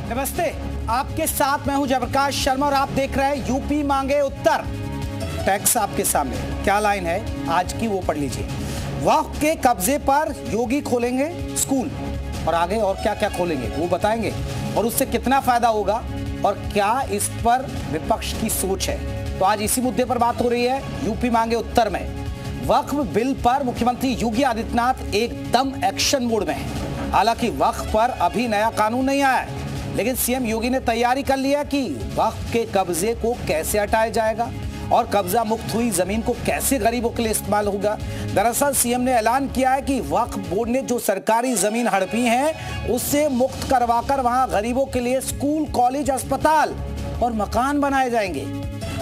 नमस्ते, आपके साथ मैं हूं जयप्रकाश शर्मा और आप देख रहे हैं यूपी मांगे उत्तर। टैक्स आपके सामने, क्या लाइन है आज की वो पढ़ लीजिए। वक्फ के कब्जे पर योगी खोलेंगे स्कूल और आगे और क्या क्या खोलेंगे वो बताएंगे और उससे कितना फायदा होगा और क्या इस पर विपक्ष की सोच है। तो आज इसी मुद्दे पर बात हो रही है यूपी मांगे उत्तर में। वक्फ बिल पर मुख्यमंत्री योगी आदित्यनाथ एकदम एक्शन मोड में है। हालांकि वक्फ पर अभी नया कानून नहीं आया है, लेकिन सीएम योगी ने तैयारी कर लिया कि वक्फ के कब्जे को कैसे हटाया जाएगा और कब्जा मुक्त हुई जमीन को कैसे गरीबों के लिए इस्तेमाल होगा। दरअसल सीएम ने ऐलान किया है कि वक्फ बोर्ड ने जो सरकारी जमीन हड़पी है उससे मुक्त करवाकर वहां गरीबों के लिए स्कूल, कॉलेज, अस्पताल और मकान बनाए जाएंगे।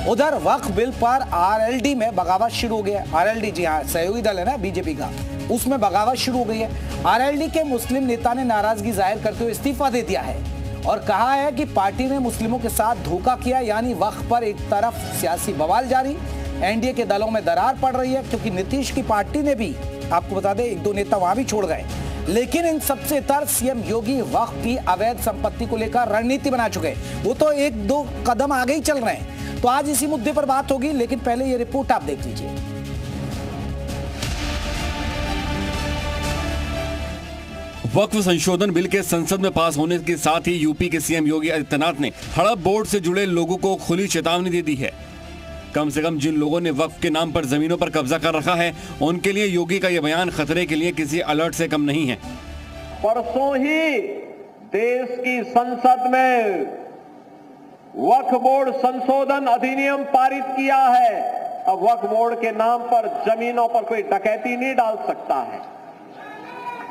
उधर वक्फ बिल पर आरएलडी में बगावत शुरू हो गया। आरएलडी, जी हाँ, सहयोगी दल है ना बीजेपी का, उसमें बगावत शुरू हो गई है। आरएलडी के मुस्लिम नेता ने नाराजगी जाहिर करते हुए इस्तीफा दे दिया है और कहा है कि पार्टी ने मुस्लिमों के साथ धोखा किया। यानी वक्फ पर एक तरफ सियासी बवाल जारी, एनडीए के दलों में दरार पड़ रही है क्योंकि नीतीश की पार्टी ने भी, आपको बता दें, एक दो नेता वहां भी छोड़ गए। लेकिन इन सबसे तरफ सीएम योगी वक्फ की अवैध संपत्ति को लेकर रणनीति बना चुके हैं। वो तो एक दो कदम आगे ही चल रहे हैं। तो आज इसी मुद्दे पर बात होगी, लेकिन पहले ये रिपोर्ट आप देख लीजिए। वक्फ संशोधन बिल के संसद में पास होने के साथ ही यूपी के सीएम योगी आदित्यनाथ ने हड़प बोर्ड से जुड़े लोगों को खुली चेतावनी दे दी है। कम से कम जिन लोगों ने वक्फ के नाम पर जमीनों पर कब्जा कर रखा है उनके लिए योगी का यह बयान खतरे के लिए किसी अलर्ट से कम नहीं है। परसों ही देश की संसद में वक्फ बोर्ड संशोधन अधिनियम पारित किया है। अब वक्फ बोर्ड के नाम पर जमीनों पर कोई डकैती नहीं डाल सकता है,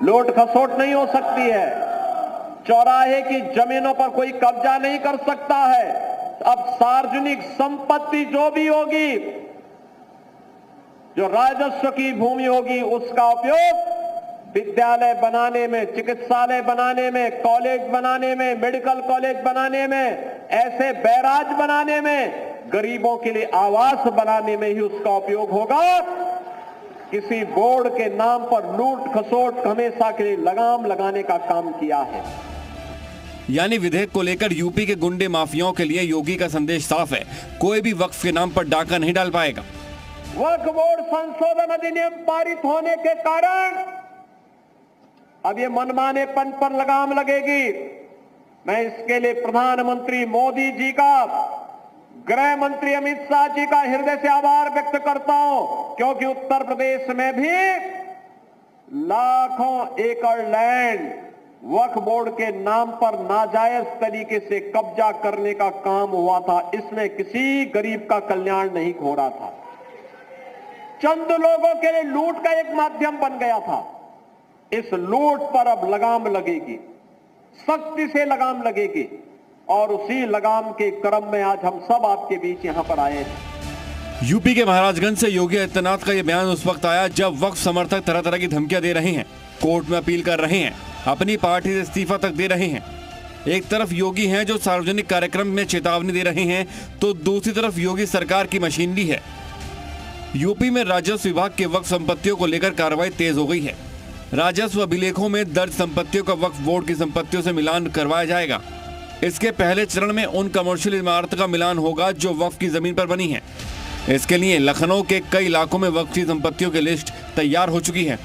लूट खसोट नहीं हो सकती है, चौराहे की जमीनों पर कोई कब्जा नहीं कर सकता है। अब सार्वजनिक संपत्ति जो भी होगी, जो राजस्व की भूमि होगी, उसका उपयोग विद्यालय बनाने में, चिकित्सालय बनाने में, कॉलेज बनाने में, मेडिकल कॉलेज बनाने में, ऐसे बैराज बनाने में, गरीबों के लिए आवास बनाने में ही उसका उपयोग होगा। किसी बोर्ड के नाम पर लूट खसोट हमेशा के लिए लगाम लगाने का काम किया है। यानी विधेयक को लेकर यूपी के गुंडे माफियाओं के लिए योगी का संदेश साफ है, कोई भी वक्फ के नाम पर डाका नहीं डाल पाएगा। वक्फ बोर्ड संशोधन अधिनियम पारित होने के कारण अब ये मनमानेपन पर लगाम लगेगी। मैं इसके लिए प्रधानमंत्री मोदी जी का, गृह मंत्री अमित शाह जी का हृदय से आभार व्यक्त करता हूं, क्योंकि उत्तर प्रदेश में भी लाखों एकड़ लैंड वक्फ बोर्ड के नाम पर नाजायज तरीके से कब्जा करने का काम हुआ था। इसमें किसी गरीब का कल्याण नहीं हो रहा था, चंद लोगों के लिए लूट का एक माध्यम बन गया था। इस लूट पर अब लगाम लगेगी, सख्ती से लगाम लगेगी और उसी लगाम के क्रम में आज हम सब आपके बीच यहां पर आए हैं। यूपी के महाराजगंज से योगी आदित्यनाथ का यह बयान उस वक्त आया जब वक्फ समर्थक तरह तरह की धमकियां दे रहे हैं, कोर्ट में अपील कर रहे हैं, अपनी पार्टी से इस्तीफा तक दे रहे हैं। एक तरफ योगी हैं जो सार्वजनिक कार्यक्रम में चेतावनी दे रहे हैं, तो दूसरी तरफ योगी सरकार की मशीनरी है। यूपी में राजस्व विभाग के वक्फ संपत्तियों को लेकर कार्रवाई तेज हो गई है। राजस्व अभिलेखों में दर्ज संपत्तियों का वक्फ बोर्ड की संपत्तियों से मिलान करवाया जाएगा। इसके पहले चरण में उन कमर्शियल इमारत का मिलान होगा जो वक्फ की जमीन पर बनी है। इसके लिए लखनऊ के कई इलाकों में वक्फ की संपत्तियों की लिस्ट तैयार हो चुकी है।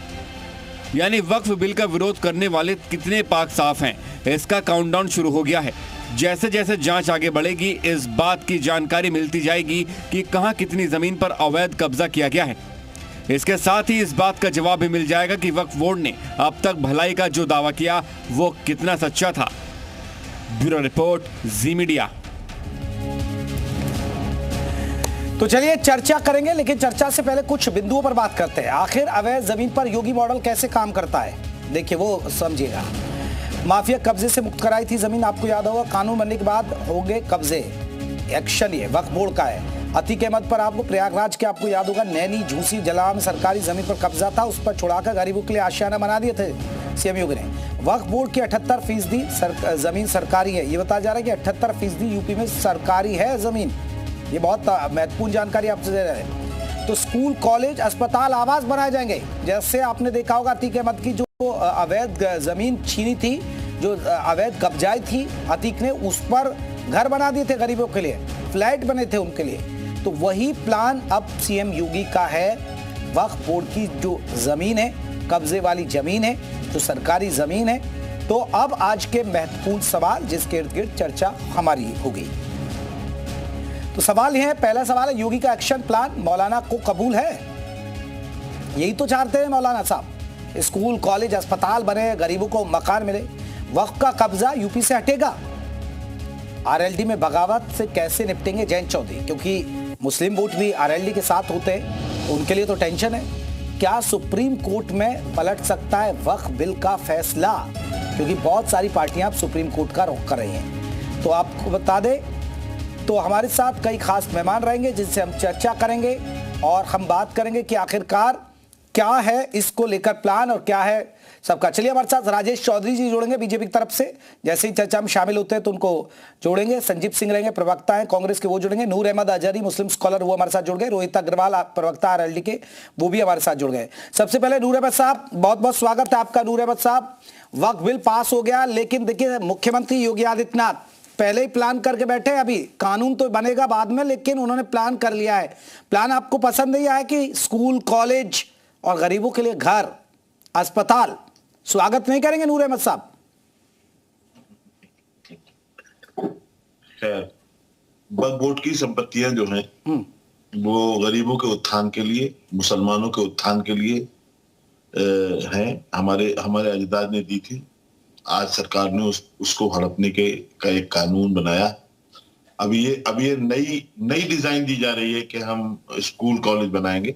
यानी वक्फ बिल का विरोध करने वाले कितने पाक साफ हैं, इसका काउंटडाउन शुरू हो गया है। जैसे जैसे जांच आगे बढ़ेगी इस बात की जानकारी मिलती जाएगी कि कहां कितनी जमीन पर अवैध कब्जा किया गया है। इसके साथ ही इस बात का जवाब भी मिल जाएगा कि वक्फ बोर्ड ने अब तक भलाई का जो दावा किया वो कितना सच्चा था। ब्यूरो रिपोर्ट, जी मीडिया। तो चलिए चर्चा करेंगे, लेकिन चर्चा से पहले कुछ बिंदुओं पर बात करते हैं। आखिर अवैध जमीन पर योगी मॉडल कैसे काम करता है, देखिए वो समझिएगा। माफिया कब्जे से मुक्त कराई थी जमीन, आपको याद होगा, कानून बनने के बाद हो गए कब्जे। एक्शन ये वक्फ बोर्ड का है। अतीक अहमद पर आपको, प्रयागराज के आपको याद होगा, नैनी झूसी जलावा में सरकारी जमीन पर कब्जा था, उस पर छुड़ाकर गरीबों के लिए आशियाना बना दिए थे सीएम योगी ने। वक्फ बोर्ड की 78% जमीन सरकारी है। ये बताया जा रहा है कि 78% यूपी में सरकारी है जमीन। ये बहुत महत्वपूर्ण जानकारी आपसे दे रहे हैं। तो स्कूल, कॉलेज, अस्पताल, आवास बनाए जाएंगे। जैसे आपने देखा होगा अतीक अहमद की जो अवैध जमीन छीनी थी जो अवैध कब्जाएं थी अतीक ने, उस पर घर बना दिए थे गरीबों के लिए, फ्लैट बने थे उनके लिए। तो वही प्लान अब सीएम योगी का है। वक्फ बोर्ड की जो जमीन है, कब्जे वाली जमीन है, जो सरकारी जमीन है, तो अब आज के महत्वपूर्ण सवाल जिसके इर्द गिर्द चर्चा हमारी होगी। तो सवाल यह है, पहला सवाल है, योगी का एक्शन प्लान मौलाना को कबूल है? यही तो चाहते हैं मौलाना साहब, स्कूल कॉलेज अस्पताल बने, गरीबों को मकान मिले। वक्फ का कब्जा यूपी से हटेगा। आरएलडी में बगावत से कैसे निपटेंगे जयंत चौधरी, क्योंकि मुस्लिम वोट भी आरएलडी के साथ होते हैं, उनके लिए तो टेंशन है। क्या सुप्रीम कोर्ट में पलट सकता है वक्फ बिल का फैसला, क्योंकि बहुत सारी पार्टियां अब सुप्रीम कोर्ट का रुख कर रही हैं। तो आपको बता दें, तो हमारे साथ कई खास मेहमान रहेंगे जिनसे हम चर्चा करेंगे और हम बात करेंगे कि आखिरकार क्या है इसको लेकर प्लान और क्या है सबका। चलिए हमारे साथ राजेश चौधरी जी जुड़ेंगे बीजेपी की तरफ से, जैसे ही चर्चा में शामिल होते हैं तो उनको जोड़ेंगे। संजीव सिंह रहेंगे, प्रवक्ता हैं कांग्रेस के, वो जुड़ेंगे। नूर अहमद अजहरी मुस्लिम स्कॉलर, वो हमारे साथ जुड़ गए। रोहित अग्रवाल प्रवक्ता आरएलडी के, वो भी हमारे साथ जुड़ गए। सबसे पहले नूर अहमद साहब, बहुत बहुत स्वागत है आपका। नूर अहमद साहब, वक्फ बिल पास हो गया, लेकिन देखिए मुख्यमंत्री योगी आदित्यनाथ पहले ही प्लान करके बैठे, अभी कानून तो बनेगा बाद में, लेकिन उन्होंने प्लान कर लिया है। प्लान आपको पसंद नहीं आया कि स्कूल कॉलेज और गरीबों के लिए घर अस्पताल, स्वागत नहीं करेंगे नूर अहमद साहब? वक्फ बोर्ड की संपत्तियां जो हैं वो गरीबों के उत्थान के लिए, मुसलमानों के उत्थान के लिए हैं। हमारे अजदाद ने दी थी। आज सरकार ने उसको हड़पने का एक कानून बनाया। अब ये नई डिजाइन दी जा रही है कि हम स्कूल कॉलेज बनाएंगे।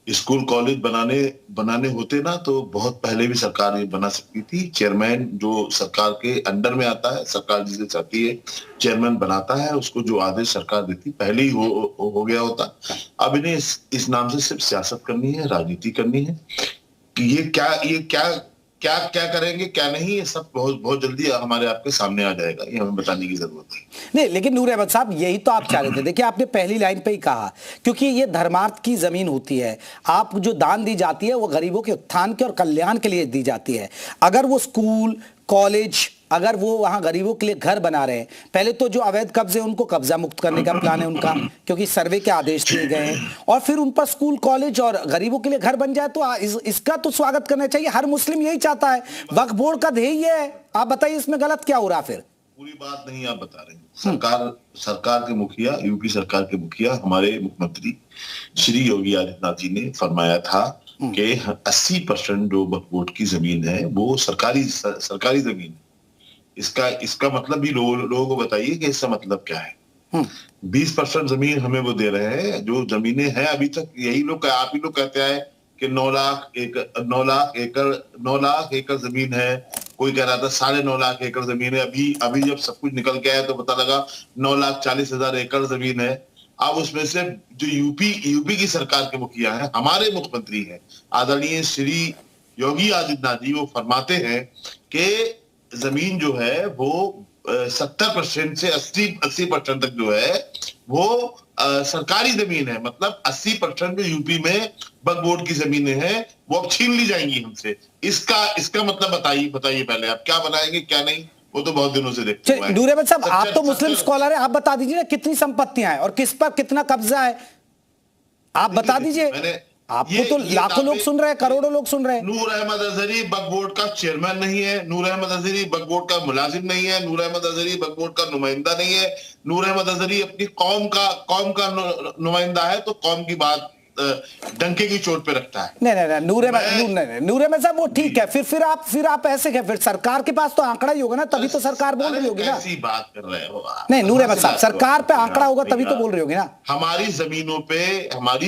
स्कूल कॉलेज बनाने होते ना तो बहुत पहले भी सरकार ये बना सकती थी। चेयरमैन जो सरकार के अंडर में आता है, सरकार जिसे चाहती है चेयरमैन बनाता है, उसको जो आदेश सरकार देती पहले ही हो गया होता। अब इन्हें इस नाम से सिर्फ सियासत करनी है, राजनीति करनी है कि ये क्या करेंगे क्या नहीं, ये सब बहुत जल्दी हमारे आपके सामने आ जाएगा। ये हमें बताने की जरूरत है नहीं, लेकिन नूर अहमद साहब यही तो आप चाह रहे थे। देखिए आपने पहली लाइन पे ही कहा, क्योंकि ये धर्मार्थ की जमीन होती है। आप जो दान दी जाती है वो गरीबों के उत्थान के और कल्याण के लिए दी जाती है। अगर वो स्कूल कॉलेज, अगर वो वहां गरीबों के लिए घर बना रहे हैं, पहले तो जो अवैध कब्जे उनको कब्जा मुक्त करने का प्लान है उनका, क्योंकि सर्वे के आदेश दिए गए हैं, और फिर उन पर स्कूल कॉलेज और गरीबों के लिए घर बन जाए तो इसका तो स्वागत करना चाहिए। हर मुस्लिम यही चाहता है। वक्फ बोर्ड का ध्येय ये है, आप बताइए इसमें गलत क्या हो रहा? फिर पूरी बात नहीं आप बता रहे हैं। सरकार के मुखिया, यूपी सरकार के मुखिया, हमारे मुख्यमंत्री श्री योगी आदित्यनाथ जी ने फरमाया था कि 80% जो वक्फ बोर्ड की जमीन है वो सरकारी जमीन है। इसका मतलब भी लोगों को बताइए कि इसका मतलब क्या है। 20% जमीन हमें वो दे रहे हैं। जो जमीनें हैं अभी तक यही लोग, आप ही लोग कहते हैं कि 9 लाख एकड़ जमीन है। कोई कह रहा था 9.5 लाख एकड़ जमीन है। अभी जब सब कुछ निकल के आया तो पता लगा 9,40,000 एकड़ जमीन है। अब उसमें से जो यूपी की सरकार के मुखिया हैं, हमारे मुख्यमंत्री हैं आदरणीय श्री योगी आदित्यनाथ जी, वो फरमाते हैं कि जमीन जो है वो 70% से 80% तक जो है वो सरकारी जमीन है। मतलब 80% जो यूपी में वक्फ बोर्ड की जमीनें हैं वो अब छीन ली जाएंगी हमसे। इसका मतलब बताइए पहले आप क्या बनाएंगे क्या नहीं, वो तो बहुत दिनों से देखते हैं। नूर अहमद साहब, आप तो मुस्लिम स्कॉलर है, आप बता दीजिए ना कितनी संपत्तियां हैं और किस पर कितना कब्जा है, आप बता दीजिए। आपको तो लाखों लोग सुन रहे हैं, करोड़ों लोग सुन रहे हैं। नूर अहमद अजहरी वक्फ बोर्ड का चेयरमैन नहीं है। नूर अहमद अजहरी वक्फ बोर्ड का मुलाजिम नहीं है। नूर अहमद अजहरी वक्फ बोर्ड का नुमाइंदा नहीं है। नूर अहमद अजहरी अपनी कौम का नुमाइंदा है, तो कौम की बात डंके की चोट पे रखता है। नहीं, नूर अहमद साहब वो ठीक है। फिर आप ऐसे क्या, फिर सरकार के पास तो आंकड़ा ही होगा ना, तभी तो सरकार बोल रही होगी ना। ऐसी बात कर रहे हो नहीं नूर अहमद साहब, सरकार पे आंकड़ा होगा तभी तो बोल रही होगी ना। हमारी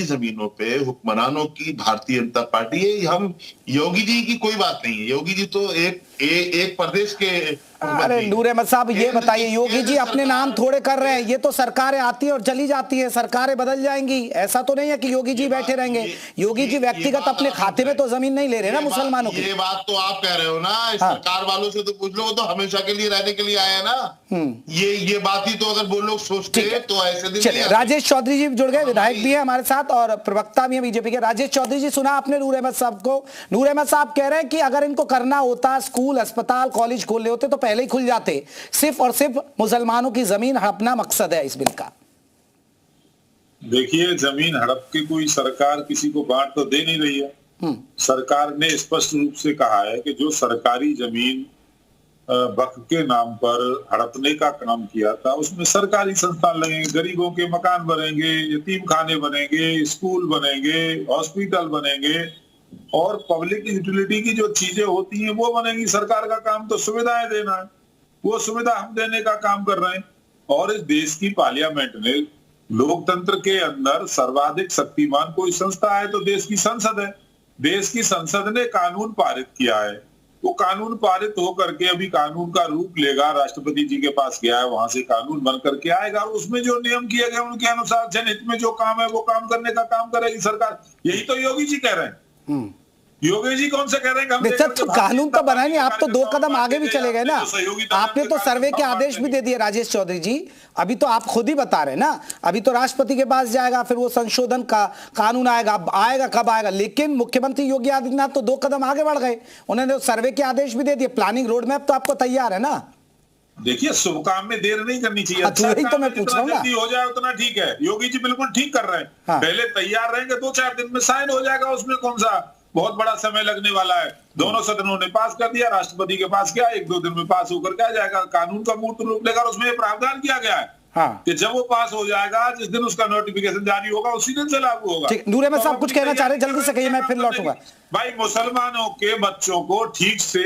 जमीनों पे हुक्मरानों की भारतीय जनता पार्टी है। हम योगी जी की कोई बात नहीं है। योगी जी तो एक प्रदेश के। अरे नूर अहमद साहब ये बताइए, योगी जी अपने नाम थोड़े कर रहे हैं। ये तो सरकारें आती है और चली जाती है, सरकारें बदल जाएंगी। ऐसा तो नहीं है कि योगी जी बैठे रहेंगे। योगी जी व्यक्तिगत अपने खाते में तो जमीन नहीं ले रहे ना मुसलमानों की। ये बात तो आप कह रहे हो ना। सरकार वालों से तो पूछ लो, तो हमेशा के लिए रहने के लिए आए हैं ना। ये बात ही तो अगर वो लोग सोचते हैं तो ऐसे दिन। चलिए राजेश चौधरी जी जुड़ गए, विधायक भी है हमारे साथ और प्रवक्ता भी है बीजेपी के। राजेश चौधरी जी, सुना आपने नूर अहमद साहब को। नूर अहमद साहब कह रहे हैं कि अगर इनको करना होता स्कूल स्कूल, अस्पताल, कॉलेज खोलने होते तो पहले ही खुल जाते। सिर्फ और सिर्फ मुसलमानों की जमीन हड़पना मकसद है इस बिल का। देखिए, जमीन हड़प के कोई सरकार किसी को बांट तो दे नहीं रही है। सरकार ने स्पष्ट रूप से कहा है कि जो सरकारी जमीन वक्फ के नाम पर हड़पने का काम किया था, उसमें सरकारी संस्थान लगेंगे, गरीबों के मकान बनेंगे, यतीम खाने बनेंगे, स्कूल बनेंगे, हॉस्पिटल बनेंगे और पब्लिक यूटिलिटी की जो चीजें होती हैं वो बनेंगी। सरकार का काम तो सुविधाएं देना है, वो सुविधा हम देने का काम कर रहे हैं। और इस देश की पार्लियामेंट ने, लोकतंत्र के अंदर सर्वाधिक शक्तिमान कोई संस्था है तो देश की संसद है। देश की संसद ने कानून पारित किया है, वो कानून पारित होकर के अभी कानून का रूप लेगा, राष्ट्रपति जी के पास गया है, वहां से कानून बन करके आएगा। उसमें जो नियम किए गए उनके अनुसार जनहित में जो काम है वो काम करने का काम करेगी सरकार। यही तो योगी जी कह रहे हैं। योगी जी कौन से कह रहे हैं तो कानून तो बना नहीं, आप तो 2 कदम आगे भी चले गए ना। आपने तो सर्वे के आदेश भी दे दिए राजेश चौधरी जी। अभी तो आप खुद ही बता रहे हैं ना, अभी तो राष्ट्रपति के पास जाएगा, फिर वो संशोधन का कानून आएगा कब आएगा। लेकिन मुख्यमंत्री योगी आदित्यनाथ तो 2 कदम आगे बढ़ गए, उन्होंने सर्वे के आदेश भी दे दिए, प्लानिंग रोड मैप तो आपको तैयार है ना। देखिए, शुभ काम में देर नहीं करनी चाहिए। अच्छा तो मैं पूछ रहा हूँ, जल्दी हो जाए उतना ठीक है। योगी जी बिल्कुल ठीक कर रहे हैं। पहले तैयार रहेंगे, 2-4 दिन में साइन हो जाएगा, उसमें कौन सा बहुत बड़ा समय लगने वाला है। दोनों सदनों ने पास कर दिया, राष्ट्रपति के पास गया, 1-2 दिन में पास होकर के आ जाएगा, कानून का मूर्त रूप लेकर। उसमें प्रावधान किया गया है कि जब वो पास हो जाएगा, जिस दिन उसका नोटिफिकेशन जारी होगा उसी दिन से लागू होगा। नूर अहमद साहब कुछ कहना चाह रहे हैं, जल्दी से कहिए, मैं फिर लौटूंगा। भाई, मुसलमानों के बच्चों को ठीक से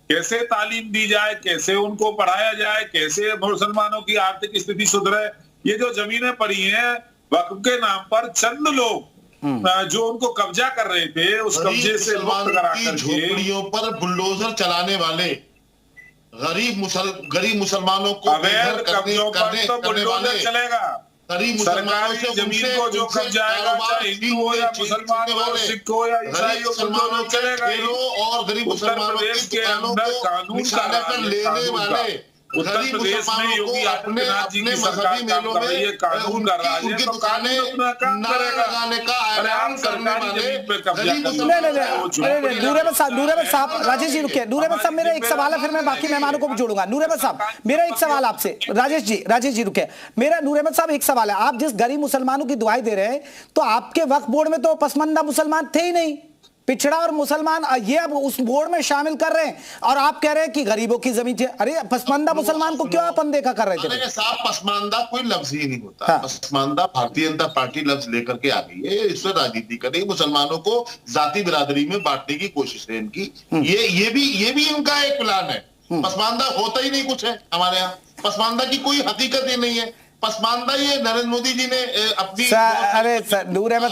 कैसे तालीम दी जाए, कैसे उनको पढ़ाया जाए, कैसे मुसलमानों की आर्थिक स्थिति सुधरे। ये जो जमीनें पड़ी हैं वक्फ के नाम पर, चंद लोग जो उनको कब्जा कर रहे थे, उस कब्जे से मुक्त करा करके झोपड़ियों पर बुलडोजर चलाने वाले गरीब मुसलमानों को अवैध कब्जों पर तो बुलडोजर चलेगा। सरकारी जमीन को जो कब्जा आएगा, चाहे हिंदू हो या मुसलमान हो, सिख हो या ईसाई हो, बुलडोजर चलेगा। और गरीब मुसलमानों के अंदर कानून का राज लेने वाले उत्तर प्रदेश में योगी आदित्यनाथ जी की सरकार काम कर रही है, कानून का राज है, तो कानून अपना काम करेगा। अरे आप सरकारी जमीन पे कब्जा नहीं, नूर अहमद साहब, राजेश जी रुकिए। नूर अहमद साहब, मेरा एक सवाल है, फिर मैं बाकी मेहमानों को भी जोड़ूंगा। नूर अहमद साहब, मेरा एक सवाल आपसे। राजेश जी रुकिए। मेरा नूर अहमद साहब एक सवाल है, आप जिस गरीब मुसलमानों की दुआई दे रहे हैं, तो आपके वक्फ बोर्ड में तो पसमानदा मुसलमान थे ही नहीं, पिछड़ा और मुसलमान ये अब उस बोर्ड में शामिल कर रहे हैं, और आप कह रहे हैं कि गरीबों की जमीन थी। अरे पसमानदा मुसलमान को क्यों आप अनदेखा कर रहे थे? साहब, पसमानदा कोई लफ्ज ही नहीं होता। पसमानदा भारतीय जनता पार्टी लफ्ज लेकर के आ गई है, इसमें राजनीति करेगी, मुसलमानों को जाति बिरादरी में बांटने की कोशिश है इनकी। ये भी इनका एक प्लान है। पसमानदा होता ही नहीं कुछ है हमारे यहाँ, पसमानदा की कोई हकीकत ही नहीं है। पसमानदा ये नरेंद्र मोदी जी ने अपनी नूर अहमद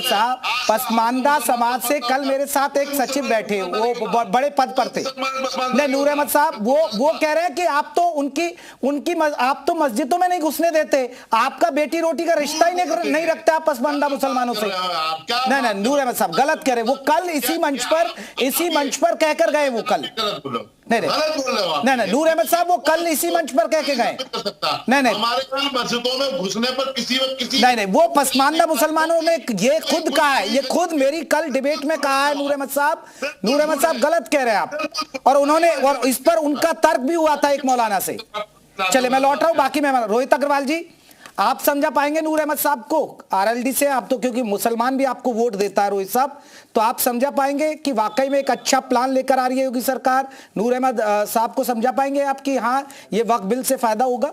साहब, पसमानदा समाज से कल मेरे साथ एक सचिव बैठे, वो बड़े पद पर थे। नहीं, नूर अहमद साहब वो कह रहे हैं कि आप तो मस्जिदों में नहीं घुसने देते, आपका बेटी रोटी का रिश्ता ही नहीं रखते आप पसमानदा मुसलमानों से। नहीं, नूर अहमद साहब गलत कह रहे, वो कल इसी मंच पर कहकर गए। वो कल नहीं, नूर अहमद साहब वो कल इसी मंच पर कह के गए। नहीं, हमारे मस्जिदों में घुसने पर किसी नहीं, वो पसमानदा मुसलमानों ने ये खुद कहा है, ये खुद मेरी कल डिबेट में कहा है। नूर अहमद साहब गलत कह रहे हैं आप, और इस पर उनका तर्क भी हुआ था एक मौलाना से। चले, मैं लौट रहा हूं, बाकी मैं रोहित अग्रवाल जी, आप समझा पाएंगे नूर अहमद साहब को आरएलडी से? आप तो क्योंकि मुसलमान भी आपको वोट देता है रोहित साहब, तो आप समझा पाएंगे कि वाकई में एक अच्छा प्लान लेकर आ रही है योगी सरकार? नूर अहमद साहब को समझा पाएंगे आप कि हाँ ये वक्फ बिल से फायदा होगा?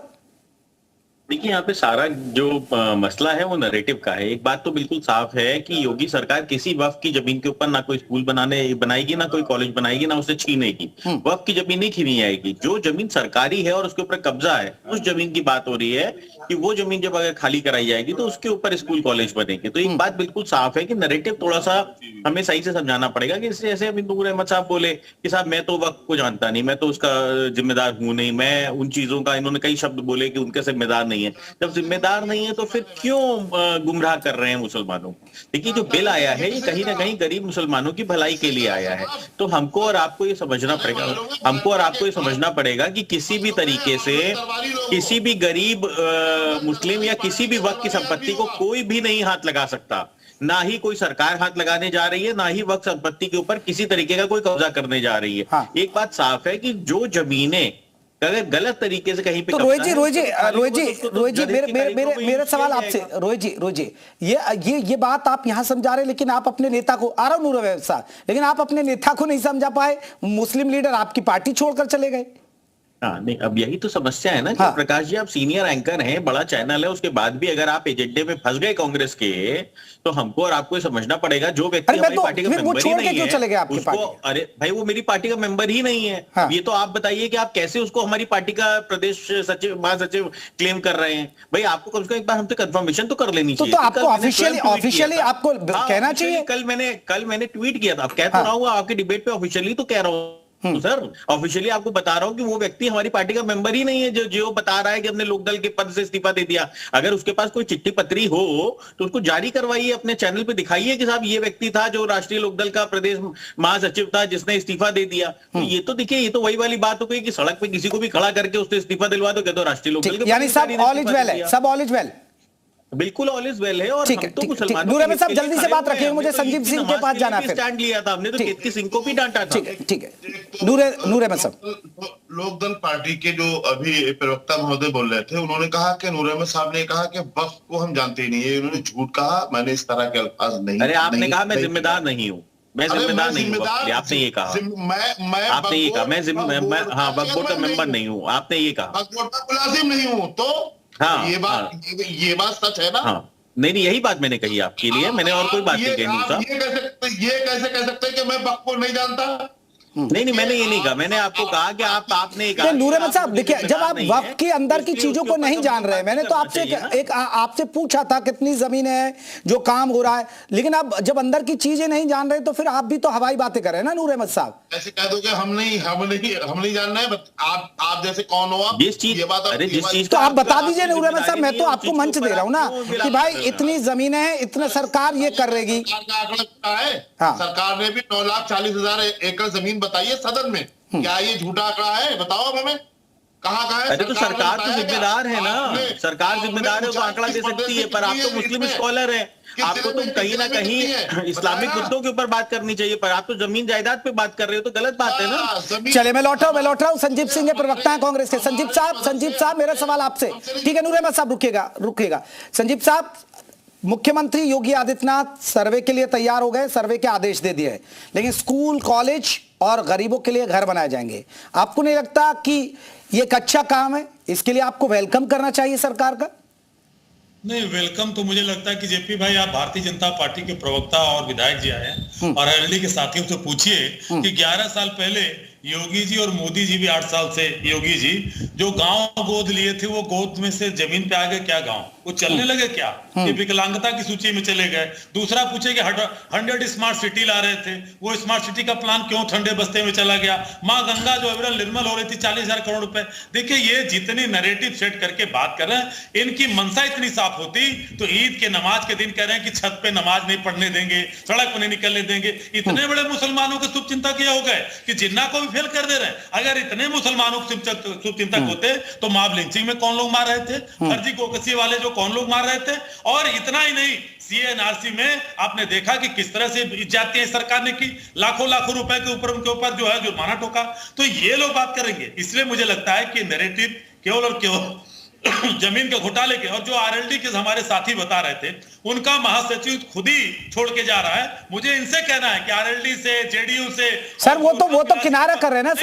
देखिए, यहाँ पे सारा जो मसला है वो नैरेटिव का है। एक बात तो बिल्कुल साफ है कि योगी सरकार किसी वक्फ की जमीन के ऊपर ना कोई स्कूल बनाएगी, ना कोई कॉलेज बनाएगी, ना उसे छीनेगी। वक्फ की जमीन नहीं छीनी जाएगी। जो जमीन सरकारी है और उसके ऊपर कब्जा है, उस जमीन की बात हो रही है कि वो जमीन जब अगर खाली कराई जाएगी तो उसके ऊपर स्कूल कॉलेज बनेंगे। तो एक बात बिल्कुल साफ है कि नैरेटिव थोड़ा सा हमें सही से समझाना पड़ेगा कि जैसे अभी नूर अहमद साहब बोले कि साहब मैं तो वक्फ को जानता नहीं, मैं तो उसका जिम्मेदार हूं नहीं, मैं उन चीजों का, इन्होंने कई शब्द बोले कि उनके जिम्मेदार नहीं है। जब जिम्मेदार नहीं है तो फिर क्यों गुमराह कर रहे हैं मुसलमानों को? देखिए, जो बिल आया है ये कहीं ना कहीं गरीब मुसलमानों की भलाई के लिए आया है। तो हमको और आपको ये समझना पड़ेगा कि किसी भी तरीके से किसी भी गरीब मुस्लिम या किसी भी वक्त की संपत्ति को कोई भी नहीं हाथ लगा सकता। ना ही कोई सरकार हाथ लगाने जा रही है, ना ही वक्फ संपत्ति के ऊपर किसी तरीके का कोई कब्जा करने जा रही है। हाँ। एक बात साफ है कि जो जमीनें अगर गलत तरीके से कहीं पे तो कब्जा है, रोहित जी तो मेरे सवाल आपसे, रोहित जी ये बात आप यहां समझा रहे, लेकिन आप अपने नेता को, आ रहा हूं नूर अहमद साहब, लेकिन आप अपने नेता को नहीं समझा पाए। मुस्लिम लीडर आपकी पार्टी छोड़कर चले गए। हाँ नहीं, अब यही तो समस्या है ना कि हाँ। प्रकाश जी आप सीनियर एंकर हैं, बड़ा चैनल है, उसके बाद भी अगर आप एजेंडे में फंस गए कांग्रेस के, तो हमको और आपको समझना पड़ेगा जो व्यक्ति अरे हमारी पार्टी का फिर वो मेंबर ही छोड़ के नहीं क्यों है चले गए आपकी उसको, पार्टी? अरे भाई वो मेरी पार्टी का मेंबर ही नहीं है। हाँ। ये तो आप बताइए कि आप कैसे उसको हमारी पार्टी का प्रदेश सचिव, महासचिव क्लेम कर रहे हैं। भाई आपको कम से कम एक बार हमसे कंफर्मेशन तो कर लेनी चाहिए। तो आपको ऑफिशियली आपको कहना चाहिए। कल मैंने ट्वीट किया था, अब कह तो रहा हूँ आपके डिबेट पे ऑफिशियली तो कह रहा हूँ तो सर, ऑफिशियली आपको बता रहा हूं कि वो व्यक्ति हमारी पार्टी का मेंबर ही नहीं है जो बता रहा है कि हमने लोकदल के पद से इस्तीफा दे दिया। अगर उसके पास कोई चिट्ठी पत्री हो तो उसको जारी करवाइए, अपने चैनल पे दिखाइए कि साहब ये व्यक्ति था जो राष्ट्रीय लोकदल का प्रदेश महासचिव था जिसने इस्तीफा दे दिया। तो ये तो देखिए, ये तो वही वाली बात हो गई कि सड़क पे किसी को भी खड़ा करके उसने इस्तीफा दिलवा दो, कहते हो राष्ट्रीय लोकदल के, यानी सब ऑल इज वेल है, सब ऑल इज वेल। बिल्कुल ऑल इज वेल है। और ठीक है, नूर अहमद साहब जल्दी से बात रखिएगा, मुझे संजीव सिंह के पास जाना है। स्टैंड लिया था हमने, तो केतकी सिंह को भी डांटा था। ठीक है नूर अहमद साहब। लोकदल पार्टी के जो अभी प्रवक्ता महोदय बोल रहे थे, उन्होंने कहा कि नूर अहमद साहब ने कहा कि वक्फ को हम जानते ही नहीं है। उन्होंने झूठ कहा, मैंने इस तरह के अल्फाज नहीं। अरे आपने कहा मैं जिम्मेदार नहीं हूँ, मैं जिम्मेदार नहीं हूँ, आपने ये कहा, आपने ये कहा मैं हाँ वक्फ बोर्ड का मेंबर नहीं हूँ, आपने ये कहा, वक्फ बोर्ड का मुलाजिम नहीं हूँ। तो हाँ, ये बात सच है ना? हाँ नहीं यही बात मैंने कही आपके लिए, मैंने और कोई बात नहीं कही। ये कैसे कह सकते हैं कि मैं वक्फ को नहीं जानता? नहीं मैंने ये नहीं कहा, मैंने आपको कहा कि आपने कहा। नूर अहमद साहब देखिए, जब आप वक्फ के अंदर की चीजों को नहीं जान रहे, मैंने तो आपसे आपसे पूछा था कितनी जमीन है, जो काम हो रहा है, लेकिन आप जब अंदर की चीजें नहीं जान रहे तो फिर आप भी तो हवाई बातें कर रहे हैं ना नूर अहमद साहब। ऐसे कह दो कि हम नहीं जान रहे, आप जैसे कौन हो आप? जिस चीज, अरे जिस चीज तो आप बता दीजिए नूर अहमद साहब, मैं तो आपको मंच दे रहा हूँ ना कि भाई इतनी जमीनें हैं, इतना सरकार ये कर रहेगी। सरकार ने भी 9,40,000 एकड़ जमीन बताइए सदन में। क्या ये झूठा आंकड़ा है? बताओ अब हमें, कहाँ है? अरे तो सरकार तो जिम्मेदार है ना, सरकार जिम्मेदार है तो आंकड़ा दे सकती है, पर आप तो मुस्लिम स्कॉलर हैं, आपको तो कहीं ना कहीं इस्लामिक मुद्दों के ऊपर बात करनी चाहिए, पर आप तो जमीन जायदाद पे बात कर रहे हो, तो गलत बात है ना। चले मैं लौट रहा हूं। संजीव सिंह प्रवक्ता है कांग्रेस के। संजीव साहब मेरा सवाल आपसे, ठीक है नूर अहमद साहब रुकिएगा। संजीव साहब, मुख्यमंत्री योगी आदित्यनाथ सर्वे के लिए तैयार हो गए, सर्वे के आदेश दे दिए, लेकिन स्कूल कॉलेज और गरीबों के लिए घर बनाए जाएंगे। आपको नहीं लगता कि ये एक अच्छा काम है? इसके लिए आपको वेलकम करना चाहिए सरकार का? नहीं, वेलकम तो मुझे लगता है कि जेपी भाई, आप भारतीय जनता पार्टी के प्रवक्ता और विधायक जी आए हैं, और एलडी के साथियों से पूछिए कि 11 साल पहले योगी जी और मोदी जी भी 8 साल से, योगी जी जो गांव गोद लिए थे, वो गोद में से जमीन पे आ गए क्या? गांव वो चलने लगे क्या? ये विकलांगता की सूची में चले गए। दूसरा पूछे कि 100 स्मार्ट सिटी ला रहे थे, वो स्मार्ट सिटी का प्लान क्यों ठंडे बस्ते में चला गया? माँ गंगा जो अविरल निर्मल हो रही थी 40,000 करोड़ रुपए। देखिए, ये जितनी नैरेटिव सेट करके बात कर रहे हैं, इनकी मनसा इतनी साफ होती तो ईद के नमाज के दिन कह रहे हैं कि छत पे नमाज नहीं पढ़ने देंगे, सड़क पर नहीं निकलने देंगे। इतने बड़े मुसलमानों के शुभ चिंतक ये हो गए कि जिन्ना को भी फेल कर दे रहे हैं। अगर इतने मुसलमानों के शुभ चिंतक होते तो मॉब लिंचिंग में कौन लोग मार रहे थे? फर्जी गोकसी वाले जो कौन लोग मार रहे थे? और इतना ही नहीं, सीएनआरसी में आपने देखा कि किस तरह से जाती है सरकार ने की, लाखों रुपए के ऊपर उनके ऊपर जो है जुर्माना ठोका। तो ये लोग बात करेंगे। इसलिए मुझे लगता है कि नैरेटिव केवल और केवल जमीन के घोटाले के, और जो आरएलडी के हमारे साथी बता रहे थे, उनका महासचिव खुद ही छोड़ के जा रहा है। मुझे इनसे कहना है कि आरएलडी से, जेडीयू से, सर वो तो किनारा कर रहे हैं ना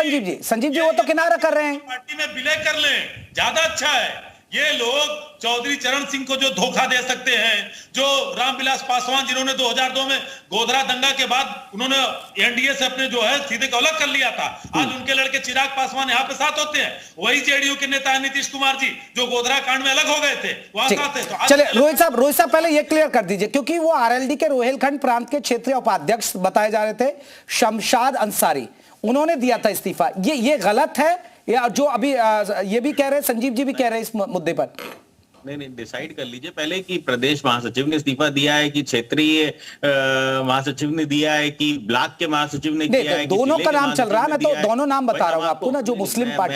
संजीव जी वो तो किनारा कर रहे हैं। पार्टी में विलय कर लें, ज्यादा अच्छा है। ये लोग चौधरी चरण सिंह को जो धोखा दे सकते हैं, जो रामविलास पासवान जिन्होंने 2002 में गोधरा दंगा के बाद उन्होंने एनडीए से अपने जो है सीधे को अलग कर लिया था, आज उनके लड़के चिराग पासवान यहाँ पे साथ होते हैं। वही जेडीयू के नेता नीतीश कुमार जी जो गोधरा कांड में अलग हो गए थे, वहां साथ थे। तो चले रोहित साहब पहले ये क्लियर कर दीजिए, क्योंकि वो आरएलडी के रोहिलखंड प्रांत के क्षेत्रीय उपाध्यक्ष बताए जा रहे थे, शमशाद अंसारी, उन्होंने दिया था इस्तीफा। ये गलत है या जो अभी ये भी कह रहे हैं, संजीव जी भी कह रहे हैं इस मुद्दे पर? नहीं डिसाइड कर लीजिए पहले कि प्रदेश महासचिव ने इस्तीफा दिया है कि क्षेत्रीय महासचिव ने दिया है कि ब्लॉक के महासचिव ने किया है। दोनों का नाम चल रहा है, मैं तो दोनों नाम बता रहा हूँ आपको ना, जो मुस्लिम पार्टी।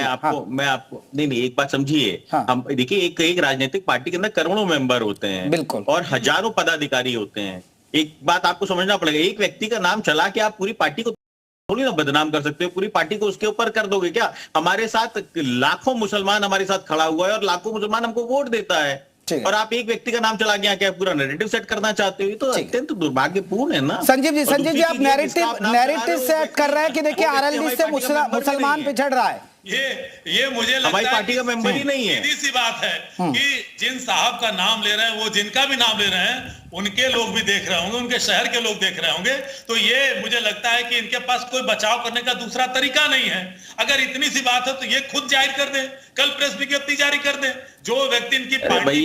मैं आपको नहीं एक बात समझिए, हम देखिए एक राजनीतिक पार्टी के अंदर करोड़ों मेंबर होते हैं, बिल्कुल, और हजारों पदाधिकारी होते हैं। एक बात आपको समझना पड़ेगा, एक व्यक्ति का नाम चला के आप पूरी पार्टी को थोड़ी ना बदनाम कर सकते हो, पूरी पार्टी को उसके ऊपर कर दोगे क्या? हमारे साथ लाखों मुसलमान हमारे साथ खड़ा हुआ है और लाखों मुसलमान हमको वोट देता है, और आप एक व्यक्ति का नाम चला के क्या पूरा नैरेटिव सेट करना चाहते हो? ये तो अत्यंत दुर्भाग्यपूर्ण है ना। संजीव जी आप नैरेटिव सेट कर रहे हैं कि देखिए आरएलडी से मुसलमान पिछड़ रहा है। ये मुझे लगता हमारी पार्टी का मेंबर ही नहीं है। सीधी सी बात है कि जिन साहब का नाम ले रहे हैं, वो जिनका भी नाम ले रहे हैं, उनके लोग भी देख रहे होंगे, उनके शहर के लोग देख रहे होंगे। तो ये मुझे लगता है कि इनके पास कोई बचाव करने का दूसरा तरीका नहीं है। अगर इतनी सी बात है तो ये खुद जाहिर कर दे, कल प्रेस विज्ञप्ति जारी कर दे। जो व्यक्ति इनकी पार्टी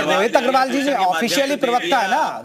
रोहित अग्रवाल जी ऑफिशियली प्रवक्ता है ना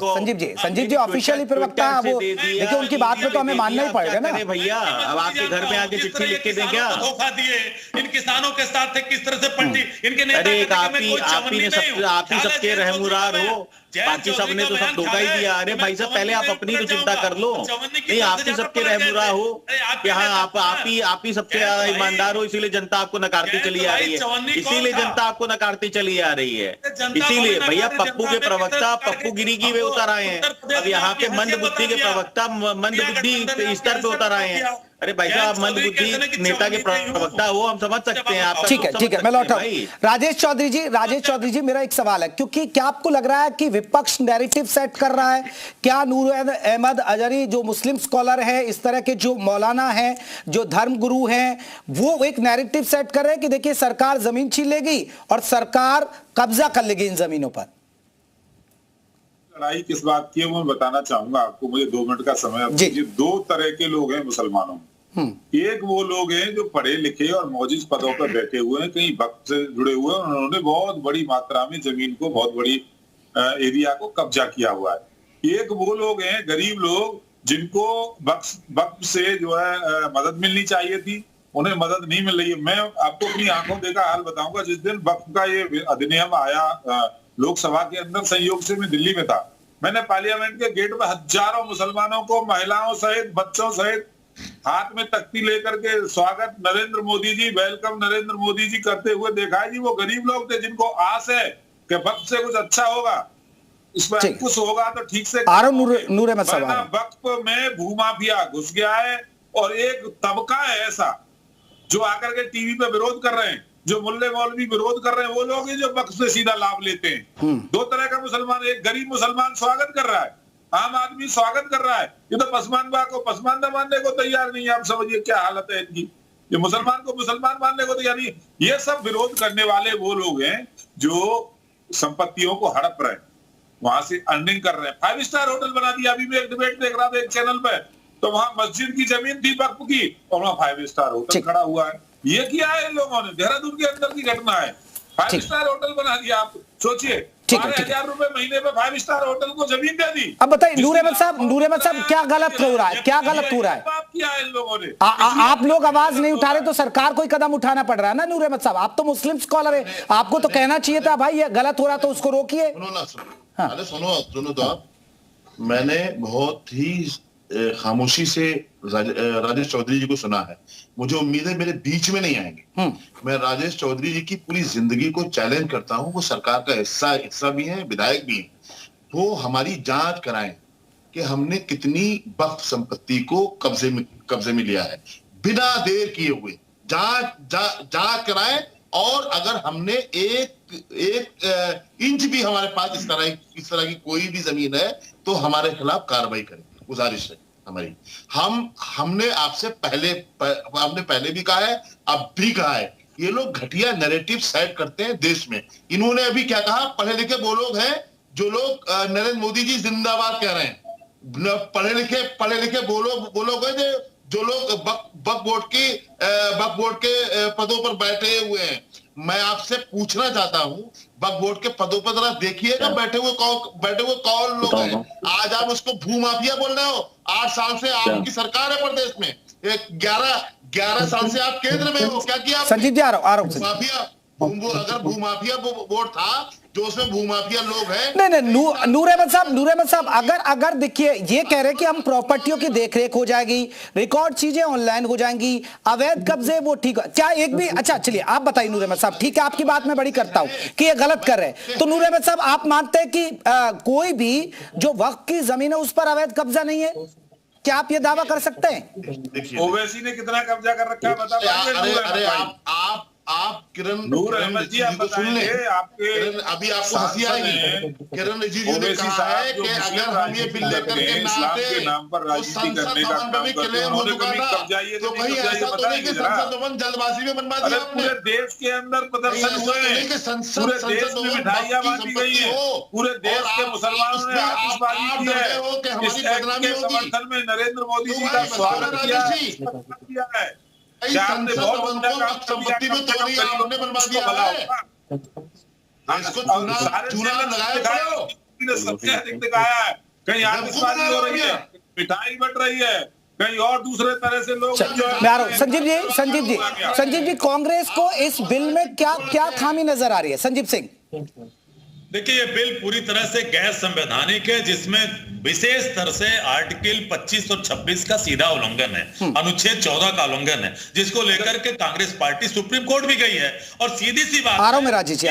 संजीव जी ऑफिशियली प्रवक्ता है, वो देखिए उनकी बात में तो हमें मानना ही पड़ेगा ना भैया। अब आपके घर में आके चिट्ठी लिख के दें क्या? धोखा दिए इन किसानों के साथ किस तरह से पलटी इनके नेता। अरे आप ही सबके रहमुरार हो, बाकी सबने तो सब धोखा ही दिया। अरे भाई साहब पहले आप अपनी तो चिंता कर लो। नहीं, आप ही सबके रहमुरा हो, यहाँ आप ही सबसे ज्यादा ईमानदार हो, इसीलिए जनता आपको नकारती चली आ रही है, इसीलिए जनता आपको नकारती चली आ रही है। इसीलिए भैया पप्पू के प्रवक्ता पप्पू गिरी की वे उतर आए हैं, अब यहाँ के मंद बुद्धि के प्रवक्ता मंद बुद्धि स्तर पे उतर आए हैं। अरे भाई साहब मंद बुद्धि नेता के प्रवक्ता हो, हम समझ सकते हैं आपका। ठीक है मैं लौटा हूं। राजेश चौधरी जी मेरा एक सवाल है, क्योंकि क्या आपको लग रहा है कि विपक्ष नैरेटिव सेट कर रहा है? क्या नूर अहमद अजहरी जो मुस्लिम स्कॉलर है, इस तरह के जो मौलाना हैं, जो धर्म गुरु हैं, वो एक नैरेटिव सेट कर रहे हैं कि देखिए सरकार जमीन छीन लेगी और सरकार कब्जा कर लेगी इन जमीनों पर? लड़ाई किस बात की है वो मैं बताना चाहूंगा आपको, मुझे 2 मिनट का समय। ये 2 तरह के लोग हैं मुसलमानों में। एक वो लोग हैं जो पढ़े लिखे और मौजूद पदों पर बैठे हुए हैं, कहीं वक्त से जुड़े हुए हैं, उन्होंने बहुत बड़ी मात्रा में जमीन को, बहुत बड़ी एरिया को कब्जा किया हुआ है। एक वो लोग हैं गरीब लोग जिनको वक्त से जो है मदद मिलनी चाहिए थी, उन्हें मदद नहीं मिल रही है। मैं आपको अपनी आंखों देखा हाल बताऊंगा। जिस दिन वक्त का ये अधिनियम आया लोकसभा के अंदर, संयोग से मैं दिल्ली में था, मैंने पार्लियामेंट के गेट पर हजारों मुसलमानों को, महिलाओं सहित, बच्चों सहित, हाथ में तख्ती लेकर के स्वागत नरेंद्र मोदी जी, वेलकम नरेंद्र मोदी जी करते हुए देखा है जी। वो गरीब लोग थे जिनको आस है कि वक्त से कुछ अच्छा होगा, इसमें कुछ होगा तो ठीक से। वक्त में भूमाफिया घुस गया है और एक तबका है ऐसा जो आकर के टीवी पे विरोध कर रहे हैं, जो मुल्ले मौलवी विरोध कर रहे हैं, वो लोग हैं जो वक्त से सीधा लाभ लेते हैं। 2 तरह का मुसलमान, एक गरीब मुसलमान स्वागत कर रहा है, आम आदमी स्वागत कर रहा है, ये तो पसमानदा को पसमानदा मानने को तैयार नहीं है। आप समझिए क्या हालत है इनकी, ये मुसलमान को मुसलमान मानने को तैयार नहीं। ये सब विरोध करने वाले वो लोग हैं जो संपत्तियों को हड़प रहे हैं, वहां से अर्निंग कर रहे हैं। 5 स्टार होटल बना दिया। अभी मैं एक डिबेट देख रहा था एक चैनल पे, तो वहां मस्जिद की जमीन थी वक्फ की और वहां 5 स्टार होटल खड़ा हुआ है। ये किया है इन लोगों ने, देहरादून के अंदर की घटना है। 5 स्टार होटल बना दिया। आप सोचिए 12,000 रुपए महीने में 5 स्टार होटल को जमीन दे दी। अब बताइए नूर अहमद साहब क्या गलत हो रहा है? क्या गलत हो रहा है? किया है इन लोगों ने। आप लोग आवाज नहीं उठा रहे तो सरकार कोई कदम उठाना पड़ रहा है ना नूर अहमद साहब? आप तो मुस्लिम स्कॉलर है, आपको तो कहना चाहिए था भाई ये गलत हो रहा तो उसको रोकिए। सुनो तो आप, मैंने बहुत ही खामोशी से राजेश चौधरी जी को सुना है। मुझे उम्मीद है मेरे बीच में नहीं आएंगे। मैं राजेश चौधरी जी की पूरी जिंदगी को चैलेंज करता हूं। वो सरकार का हिस्सा भी है, विधायक भी है। वो हमारी जांच कराएं कि हमने कितनी वक्फ संपत्ति को कब्जे में लिया है, बिना देर किए हुए जांच कराएं। और अगर हमने एक इंच भी हमारे पास इस तरह की कोई भी जमीन है तो हमारे खिलाफ कार्रवाई करें, गुजारिश है हमारी। हमने आपसे पहले भी कहा है, अब भी कहा है, ये लोग घटिया नैरेटिव सेट करते हैं देश में। इन्होंने अभी क्या कहा, पढ़े लिखे वो लोग हैं जो लोग नरेंद्र मोदी जी जिंदाबाद कह रहे हैं। पढ़े लिखे वो लोग हैं जो लोग वक्फ बोर्ड के पदों पर बैठे हुए हैं। मैं आपसे पूछना चाहता हूं, वक्फ बोर्ड के पदों पर जरा देखिएगा बैठे हुए कौन लोग हैं। आज आप उसको भूमाफिया बोल रहे हो। 8 साल से आपकी सरकार है प्रदेश में, 11 साल से आप केंद्र में हो। क्या किया संजीव जी? आ रहा हूं। अगर भूमाफिया बोर्ड था जो उसमें भूमाफिया लोग हैं। नहीं, नूर अहमद साहब, अगर देखिए ये कह रहे हैं कि हम प्रॉपर्टियों की देखरेख हो जाएगी, रिकॉर्ड चीजें ऑनलाइन हो जाएंगी, अवैध कब्जे वो ठीक है क्या? एक भी अच्छा चलिए आप बताइए नूर अहमद साहब, ठीक है आपकी बात मैं बड़ी करता हूं कि ये गलत कर रहे हैं, तो नूर अहमद साहब आप मानते हैं कि कोई भी जो वक्फ की जमीन है उस पर अवैध कब्जा नहीं है? क्या आप ये दावा कर सकते हैं? ओवैसी ने कितना कब्जा कर रखा है बता? अरे आप किरण नूर अहमद जी आप को सुन ले, अभी आपको हंसी आएगी। किरण रिजिजू ने कहा है कि अगर हम ये बिल लेकर के ना आते नाम पर तो राजनीति संसद करने का भवन में भी क्लेम हो चुका था। तो कहीं ऐसा तो नहीं कि संसद भवन जल्दबाजी में बनवा दिया आपने? पूरे देश के अंदर प्रदर्शन हुए हैं, पूरे देश में मिठाइयां बांटी गई है, पूरे देश के मुसलमानों ने आतिशबाजी की है, इस एक्ट के समर्थन में नरेंद्र मोदी जी का स्वागत किया है। संसद भवन को संपत्ति में चोरी आपने बनवा दिया है। इसको चूना लगाया, सबसे अधिक दिखाया है। कहीं आतिशबाजी हो रही है, मिठाई बट रही है, कहीं और दूसरे तरह से लोग मैं आ रहा हूं। संजीव जी कांग्रेस को इस बिल में क्या खामी नजर आ रही है? संजीव सिंह, देखिए ये बिल पूरी तरह से गैर संवैधानिक है, जिसमें विशेष तरह से आर्टिकल 25 और 26 का सीधा उल्लंघन है, अनुच्छेद 14 का उल्लंघन है, जिसको लेकर के कांग्रेस पार्टी सुप्रीम कोर्ट भी गई है। और सीधी सी बात आ रहा हूं मैं राजेश जी,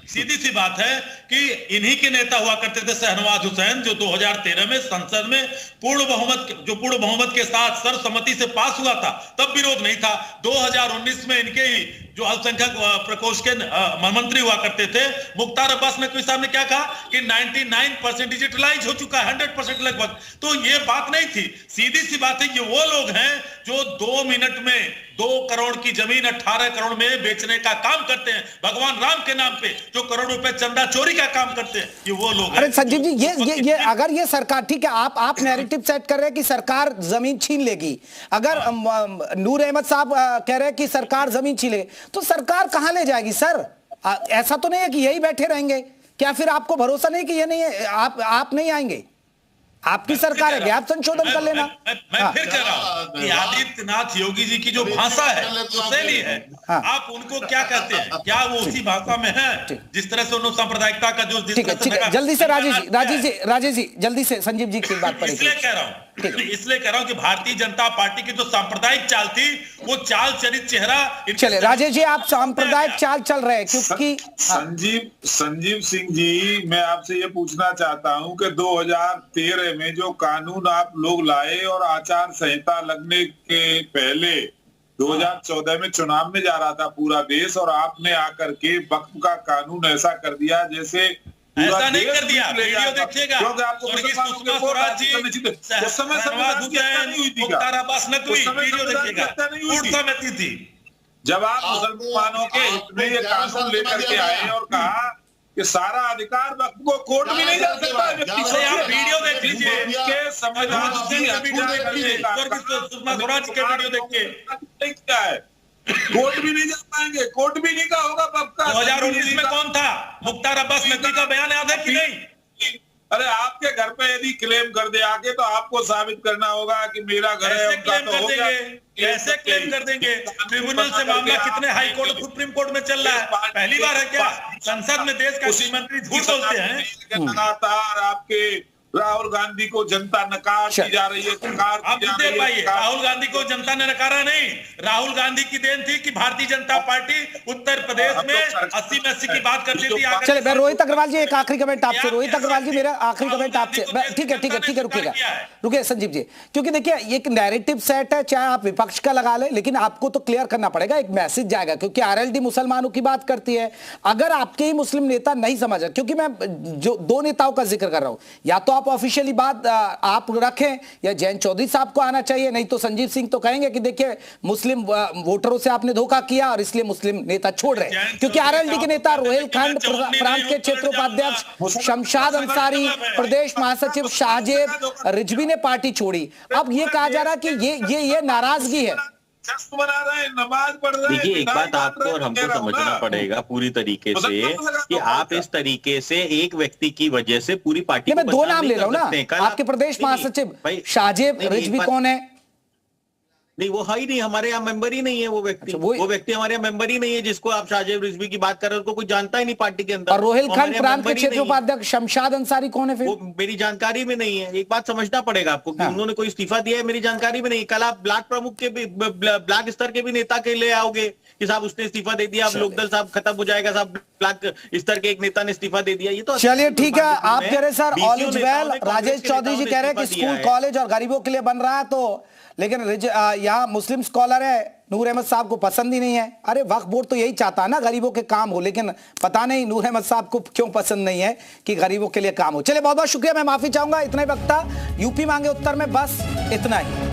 सीधी सी बात है कि इन्हीं के नेता हुआ करते थे शहनवाज हुसैन, जो 2013 में संसद में पूर्ण बहुमत के साथ सर्वसम्मति से पास हुआ था, तब विरोध नहीं था। 2019 में इनके ही जो अल्पसंख्यक प्रकोष्ठ के मंत्री हुआ करते थे मुख्तार अब्बास नकवी साहब ने क्या कहा कि 99% डिजिटलाइज हो चुका है, 100% लगभग। तो ये बात नहीं थी, सीधी सी बात है, ये वो लोग हैं जो 2 मिनट में 2 करोड़ की जमीन 18 करोड़ में बेचने का काम करते हैं, भगवान राम के नाम पे जो करोड़ रुपए चंदा चोरी का काम करते हैं, ये वो लोग हैं। अरे संजीव जी ये अगर ये सरकार, ठीक है आप नैरेटिव सेट कर रहे हैं कि सरकार जमीन छीन लेगी, अगर नूर अहमद साहब कह रहे हैं कि सरकार जमीन छीन लेगी, तो सरकार कहां ले जाएगी सर? ऐसा तो नहीं है कि यही बैठे रहेंगे? क्या फिर आपको भरोसा नहीं कि ये नहीं है, आप नहीं आएंगे? आपकी सरकार है, गैप संशोधन कर लेना। मैं फिर कह रहा हूं कि आदित्यनाथ योगी जी की जो भाषा है वो शैली है, आप उनको क्या कहते हैं? क्या वो उसी भाषा में है जिस तरह से उन्होंने सांप्रदायिकता का जो ठीक है जल्दी से राजेश जी जल्दी से संजीव जी की बात पर। इसलिए कह रहा हूं कि भारतीय जनता पार्टी की जो सांप्रदायिक चाल थी वो चाल चरित चेहरा। चले राजेश जी आप सांप्रदायिक चाल चल रहे हैं क्योंकि संजीव सिंह जी, मैं आपसे ये पूछना चाहता हूं कि 2013 में जो कानून आप लोग लाए और आचार संहिता लगने के पहले 2014 में चुनाव में जा रहा था पूरा देश, और आपने आकर के वक्फ का कानून ऐसा कर दिया जैसे ऐसा नहीं कर दिया। वीडियो देखिएगा, क्योंकि आपको सुषमा स्वराज जी, उस समय मुख्तार अब्बास नकवी, वीडियो देखिएगा, पूर्ण सहमति थी। जब आप मुसलमानों के हित में ये कानून लेकर के आए और कहा कि सारा अधिकार वक्फ को कोर्ट भी नहीं जा सकता, आप वीडियो देख लीजिए के संविधान सुषमा स्वराज के वीडियो देख के क्या है, कोर्ट भी नहीं जा पाएंगे, कोर्ट भी नहीं का होगा वक्फ का। 2019 में कौन था? मुख्तार अब्बास नकवी का बयान याद है कि नहीं? अरे आपके घर पे यदि क्लेम कर दे आके तो आपको साबित करना होगा कि मेरा घर है, उनका तो हो गया। कैसे क्लेम कर देंगे? ट्रिब्यूनल से मामला कितने हाई कोर्ट सुप्रीम कोर्ट में चल रहा है, पहली बार है क्या? संसद में देश का मंत्री झूठ बोलते हैं। लगातार आपके राहुल गांधी को जनता नकार दी जा रही है, आप देख पाइए, राहुल गांधी को जनता ने नकारा नहीं, राहुल गांधी की देन थी कि भारतीय जनता पार्टी उत्तर प्रदेश में 80 में 80 की बात करती थी। चले मैं रोहित अग्रवाल जी एक आखिरी कमेंट आपसे, रोहित अग्रवाल जी मेरा आखिरी कमेंट आपसे। ठीक है रुकिए संजीव जी, क्योंकि देखिए एक नैरेटिव सेट है, चाहे आप विपक्ष का लगा ले, लेकिन आपको तो क्लियर करना पड़ेगा, एक मैसेज जाएगा, क्योंकि आरएलडी मुसलमानों की बात करती है। अगर आपके ही मुस्लिम नेता नहीं समझ, क्योंकि मैं जो 2 नेताओं का जिक्र कर रहा हूं, या तो आप ऑफिशियली बात आप रखें या जैन चौधरी साहब को आना चाहिए, नहीं तो संजीव सिंह तो कहेंगे कि देखिए मुस्लिम वोटरों से आपने धोखा किया और इसलिए मुस्लिम नेता छोड़ रहे हैं। क्योंकि आरएलडी के नेता रोहिलखंड प्रांत के क्षेत्र उपाध्यक्ष शमशाद अंसारी, प्रदेश महासचिव शाहजेब रिजवी ने पार्टी छोड़ी। अब ये कहा जा रहा है कि ये नाराजगी है। बना रहे हैं, नमाज पढ़ रहे हैं। देखिए एक बात आपको और हमको समझना पड़ेगा पूरी तरीके से कि आप इस तरीके से एक व्यक्ति की वजह से पूरी पार्टी, मैं 2 नाम ले रहा हूं ना, आपके प्रदेश महासचिव शाहजेब रिजवी कौन है? नहीं, वो है ही नहीं, हमारे यहाँ मेंबर ही नहीं है वो व्यक्ति। अच्छा, वो व्यक्ति हमारे यहाँ मेंबर ही नहीं है, जिसको आप शाहजेब रिजवी की बात कर रहे हो, उसको कोई जानता ही नहीं पार्टी के अंदर। और रोहिलखंड हमारे यहाँ प्रांत के मेंबर ही क्षेत्रीय नहीं है। उपाध्यक्ष शमशाद अंसारी कौन है फिर? वो मेरी जानकारी में नहीं है। एक बात समझना पड़ेगा आपको कि हाँ। उन्होंने कोई इस्तीफा दिया है, मेरी जानकारी में नहीं। कल आप ब्लॉक प्रमुख के भी, ब्लॉक स्तर के भी नेता के ले आओगे कि साहब उसने इस्तीफा दे दिया, अब लोकदल साहब खत्म हो जाएगा, साहब ब्लॉक स्तर के एक नेता ने इस्तीफा दे दिया। ये तो चलिए ठीक है, आप कह रहे सर ऑल इज वेल। नेताओं ने राजेश चौधरी जी कह रहे हैं कि इस्तीफा दिया स्कूल है। कॉलेज और गरीबों के लिए बन रहा है, तो लेकिन यहाँ मुस्लिम स्कॉलर है नूर अहमद साहब को पसंद ही नहीं है। अरे वक्फ बोर्ड तो यही चाहता है ना गरीबों के काम हो, लेकिन पता नहीं नूर अहमद साहब को क्यों पसंद नहीं है कि गरीबों के लिए काम हो। चलिए बहुत बहुत शुक्रिया, मैं माफी चाहूंगा, इतना ही वक्त था यूपी मांगे उत्तर में, बस इतना ही।